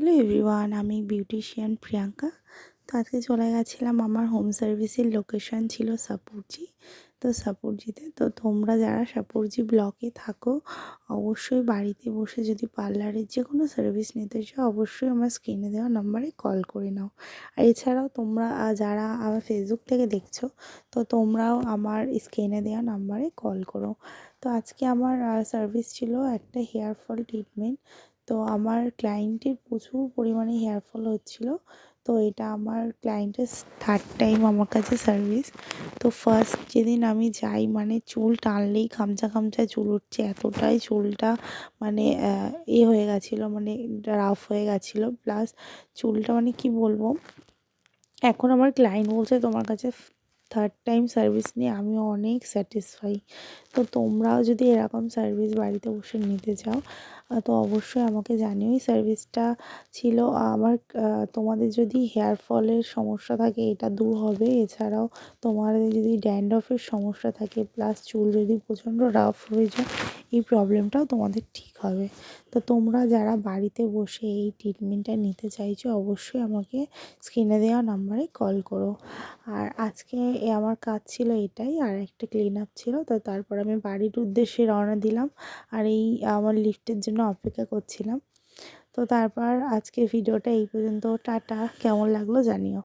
Hello everyone, আমি beautician Priyanka. তো আজকে চলে গেছিলাম, আমার হোম সার্ভিসের লোকেশন ছিল সাপুরজি। তো সাপুরজিতে, তো তোমরা যারা সাপুরজি ব্লকে থাকো অবশ্যই বাড়িতে বসে যদি পার্লারের যে কোনো সার্ভিস নিতে চাও অবশ্যই আমার স্ক্রিনে দেওয়া নাম্বারে কল করে নাও। আর এছাড়াও তোমরা যারা আমার ফেসবুক থেকে দেখছো, তো তোমরাও আমার স্ক্রিনে দেওয়া নাম্বারে কল করো। তো আজকে আমার সার্ভিস ছিল একটা হেয়ার ফল ট্রিটমেন্ট। তো আমার ক্লায়েন্টের প্রচুর পরিমাণে হেয়ার ফল হচ্ছিলো। তো এটা আমার ক্লায়েন্টের থার্ড টাইম আমার কাছে সার্ভিস। তো ফার্স্ট যেদিন আমি যাই, মানে চুল টানলেই খামচা খামচা চুল উঠছে, এতটাই চুলটা মানে হয়ে গেছিলো, মানে রাফ হয়ে গেছিলো। প্লাস চুলটা মানে কি বলবো, এখন আমার ক্লায়েন্ট বলছে তোমার কাছে থার্ড টাইম সার্ভিস নিয়ে আমিও অনেক স্যাটিসফাই। তো তোমরাও যদি এরকম সার্ভিস বাড়িতে বসে নিতে চাও তো অবশ্যই আমাকে জানিও। এই সার্ভিসটা ছিল আমার। তোমাদের যদি হেয়ার ফলের সমস্যা থাকে এটা দূর হবে, এছাড়াও তোমাদের যদি ড্যান্ড্রফের সমস্যা থাকে প্লাস চুল যদি প্রচণ্ড রাফ হয়ে যায় এই প্রবলেমটাও তোমাদের ঠিক হবে। তো তোমরা যারা বাড়িতে বসে এই ট্রিটমেন্টটা নিতে চাইছো অবশ্যই আমাকে স্ক্রিনে দেওয়া নাম্বারে কল করো। আর আজকে আমার কাজ ছিল এটাই, আর একটা ক্লিন আপ ছিল। তো তারপর আমি বাড়ির উদ্দেশ্যে রওনা দিলাম, আর এই আমার লিফটের জন্য অপেক্ষা করছিলাম। তো তারপর আজকে ভিডিওটা এই পর্যন্ত। টাটা। কেমন লাগলো জানিও।